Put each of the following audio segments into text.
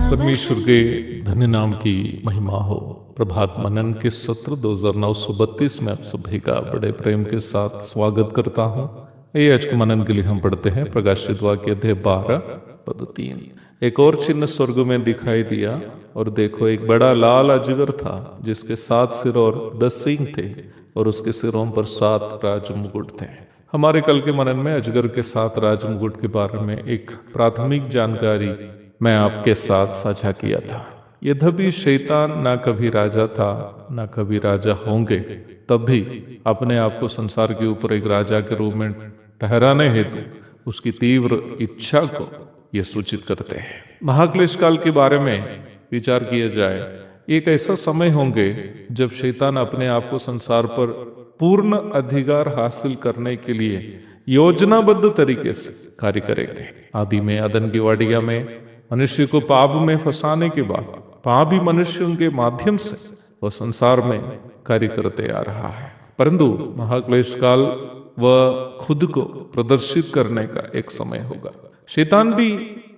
परमेश्वर के धन्य नाम की महिमा हो। प्रभात मनन के सत्र 2932 में आप सभी का बड़े प्रेम के साथ स्वागत करता हूँ। ये आज के मनन के लिए हम पढ़ते हैं प्रकाशित वाक्य अध्याय 12 पद 3। एक और चिन्ह स्वर्ग में दिखाई दिया, और देखो एक बड़ा लाल अजगर था जिसके 7 सिर और 10 सींग थे, और उसके सिरों पर 7 राज मुकुट थे। हमारे कल के मनन में अजगर के 7 राज मुकुट के बारे में एक प्राथमिक जानकारी मैं आपके साथ साझा किया था। यद्यपि शैतान ना कभी राजा था ना कभी राजा होंगे, तब भी अपने आप को संसार के ऊपर एक राजा के रूप में ठहराने हेतु उसकी तीव्र इच्छा को ये सूचित करते हैं। महाक्लेश काल के बारे में विचार किया जाए, एक ऐसा समय होंगे जब शैतान अपने आप को संसार पर पूर्ण अधिकार हासिल करने के लिए योजनाबद्ध तरीके से कार्य करेंगे। आदि में अदन की वाटिका में मनुष्य को पाप में फंसाने के बाद पापी मनुष्यों के माध्यम से वह संसार में कार्य करते आ रहा है, परंतु महाक्लेश काल वह खुद को प्रदर्शित करने का एक समय होगा। शैतान भी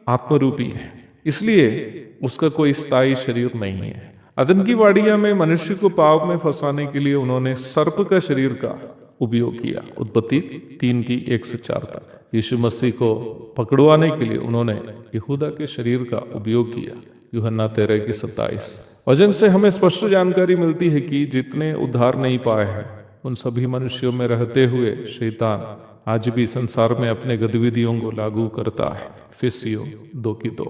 आत्मरूपी है, इसलिए उसका कोई स्थायी शरीर नहीं है। अदन की वाटिका में मनुष्य को पाप में फंसाने के लिए उन्होंने सर्प का शरीर का उपयोग किया। उत्पत्ति 3 की 1 से 4 तक। यीशु मसीह को पकड़वाने के लिए उन्होंने यहूदा के शरीर का उपयोग किया। यूहन्ना 13 की 27। वचन से हमें स्पष्ट जानकारी मिलती है कि जितने उद्धार नहीं पाए हैं उन सभी मनुष्यों में रहते हुए शैतान आज भी संसार में अपने गतिविधियों को लागू करता है। इफिसियों 2 की 2।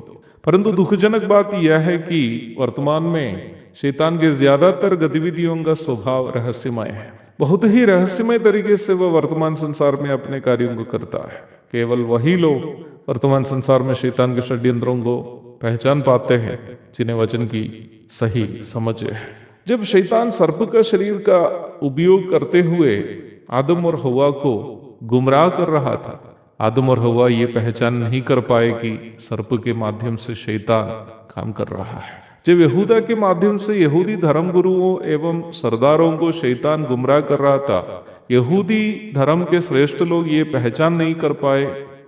परंतु दुखजनक बात यह है कि वर्तमान में शैतान के ज्यादातर गतिविधियों का स्वभाव रहस्यमय है। बहुत ही रहस्यमय तरीके से वह वर्तमान संसार में अपने कार्यों को करता है। केवल वही लोग वर्तमान संसार में शैतान के षड्यंत्रों को पहचान पाते हैं जिन्हें वचन की सही समझ है। जब शैतान सर्प का शरीर का उपयोग करते हुए आदम और हवा को गुमराह कर रहा था, आदम और हवा ये पहचान नहीं कर पाए कि सर्प के माध्यम से शैतान काम कर रहा है। जब यहूदा के माध्यम से यहूदी धर्मगुरुओं एवं सरदारों को शैतान गुमराह कर रहा था, यहूदी धर्म के श्रेष्ठ लोग ये पहचान नहीं कर पाए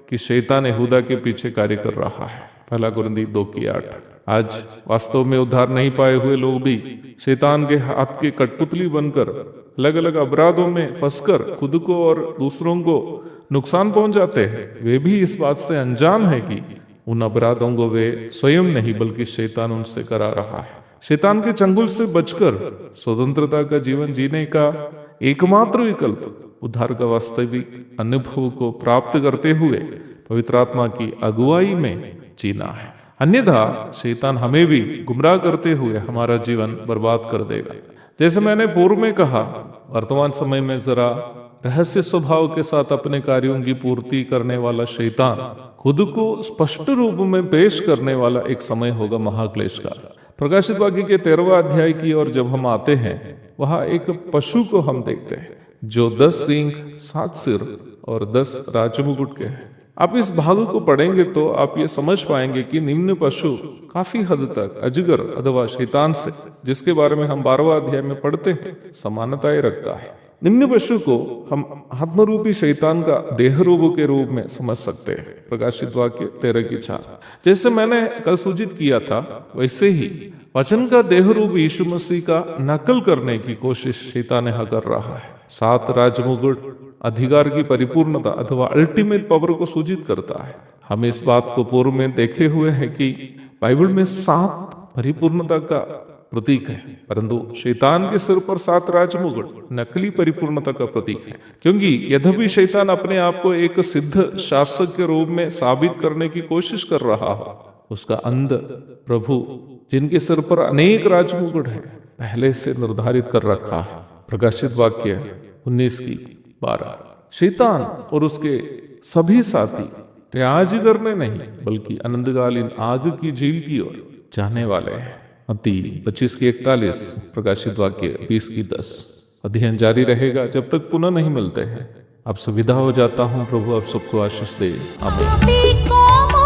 कि शैतान यहूदा के पीछे कार्य कर रहा है। 1 कुरिन्थी 2 की 8। आज वास्तव में उद्धार नहीं पाए हुए लोग भी शैतान के हाथ के कठपुतली बनकर अलग अलग अपराधों में फंसकर खुद को और दूसरों को नुकसान पहुंचाते हैं। वे भी इस बात से अनजान है कि उन अपराधों को वे स्वयं नहीं बल्कि शैतान उनसे करा रहा है। शैतान के चंगुल से बचकर स्वतंत्रता का जीवन जीने का एकमात्र विकल्प उद्धार का वास्तविक अनुभव को प्राप्त करते हुए पवित्र आत्मा की अगुवाई में जीना है। अन्यथा शैतान हमें भी गुमराह करते हुए हमारा जीवन बर्बाद कर देगा। जैसे मैंने पूर्व में कहा, वर्तमान समय में जरा रहस्य स्वभाव के साथ अपने कार्यों की पूर्ति करने वाला शैतान खुद को स्पष्ट रूप में पेश करने वाला एक समय होगा महाक्लेश का। प्रकाशित वाक्य के 13वां अध्याय की ओर जब हम आते हैं, वहां एक पशु को हम देखते हैं जो 10 सींग 7 सिर और 10 राजमुकुट के हैं। आप इस भाग को पढ़ेंगे तो आप ये समझ पाएंगे कि निम्न पशु काफी हद तक अजगर अथवा शैतान से, जिसके बारे में हम 12वां अध्याय में पढ़ते हैं, समानताएं रखता है। निम्न पशु को हम आत्मरूपी शैतान का देह रूप के रूप में समझ सकते हैं। प्रकाशित वाक्य 13 की 4। जैसे मैंने कल सूचित किया था, वैसे ही वचन का देह रूप यीशु मसीह का नकल करने की कोशिश शैतान यहाँ कर रहा है। 7 राजमुकुट अधिकार की परिपूर्णता अथवा अल्टीमेट पावर को सूचित करता है। हम इस बात को पूर्व में देखे हुए हैं कि बाइबल में 7 परिपूर्णता का प्रतीक है, परंतु शैतान के सिर पर 7 राजमुकुट नकली परिपूर्णता का प्रतीक है। क्योंकि यद्यपि शैतान अपने आप को एक सिद्ध शासक के रूप में साबित करने की कोशिश कर रहा हो, उसका अंत प्रभु जिनके सिर पर अनेक राजमुकुट है पहले से निर्धारित कर रखा है। प्रकाशित वाक्य 19:12। शैतान और उसके सभी साथी त्याज करने नहीं बल्कि अनंतकालीन आग की झील की ओर जाने वाले हैं। मत्ती 25:41, प्रकाशित वाक्य 20:10। अध्ययन जारी रहेगा जब तक पुनः नहीं मिलते हैं। अब सुविधा हो जाता हूं। प्रभु आप सबको आशीष दे। आमीन।